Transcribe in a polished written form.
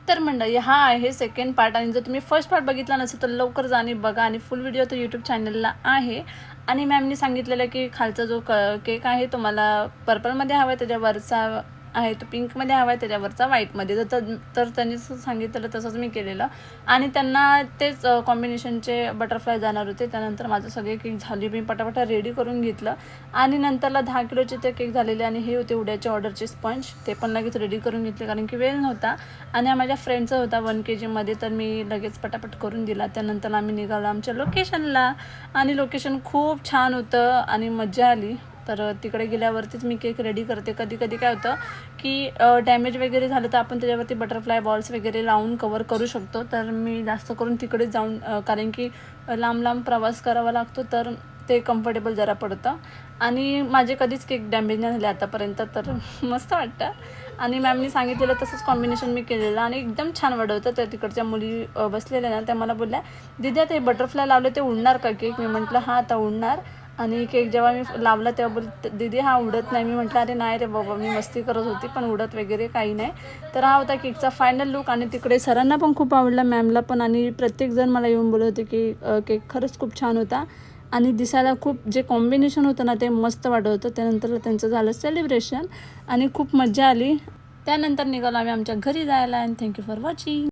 तर मंडळी हा आहे सेकंड पार्ट, आणि जर तुम्ही फर्स्ट पार्ट बघितला नसेल तर लवकर जा आणि बघा. आणि फुल व्हिडिओ तर यूट्यूब चॅनलला आहे. आणि मॅमनी सांगितलेलं की खालचा जो केक आहे तो मला पर्पलमध्ये हवा आहे, त्याच्यावरचा आहे तो पिंकमध्ये हवा आहे, त्याच्यावरचा व्हाईटमध्ये. तर त्यांनी सांगितलेलं तसंच मी केलेलं. आणि त्यांना तेच कॉम्बिनेशनचे बटरफ्लाय जाणार होते. त्यानंतर माझं सगळे केक झाले, मी पटापटा रेडी करून घेतलं. आणि नंतरला 10 किलोचे ते केक झालेले. आणि हे होते उद्याच्या ऑर्डरचे स्पंज, ते पण लगेच रेडी करून घेतले कारण की वेळ नव्हता. आणि माझ्या फ्रेंडचा होता 1 kg तर मी लगेच पटापट करून दिला. त्यानंतर आम्ही निघालो आमच्या लोकेशनला. आणि लोकेशन खूप छान होतं आणि मजा आली. तर तिकडे गेल्यावरतीच मी केक रेडी करते. कधी कधी काय होतं की डॅमेज वगैरे झालं तर आपण त्याच्यावरती बटरफ्लाय बॉल्स वगैरे लावून कवर करू शकतो. तर मी जास्त करून तिकडेच जाऊन कारण की लांब लांब प्रवास करावा लागतो, तर ते कम्फर्टेबल जरा पडतं. आणि माझे कधीच केक डॅमेज नाही झाले आतापर्यंत, तर मस्त वाटतं. आणि मॅमनी सांगितलेलं तसंच कॉम्बिनेशन मी केलेलं आणि एकदम छान वाढवतं. त्या तिकडच्या मुली बसलेल्या ना, त्या मला बोलल्या, दीदी ते बटरफ्लाय लावले ते उडणार का केक? मी म्हटलं हां आता उडणार. आणि केक जेव्हा मी लावला तेव्हा बोल दीदी हा उडत नाही. मी म्हटलं अरे नाही रे बाबा, मी मस्ती करत होती, पण उडत वगैरे काही नाही. तर हा होता केकचा फायनल लुक. आणि तिकडे सरांना पण खूप आवडला, मॅमला पण. आणि प्रत्येकजण मला येऊन बोलत होते की केक खरंच खूप छान होता. आणि दिसायला खूप जे कॉम्बिनेशन होतं ना ते मस्त वाटत होतं. त्यानंतर त्यांचं झालं सेलिब्रेशन आणि खूप मजा आली. त्यानंतर निघालो आम्ही आमच्या घरी जायला. And thank you for watching.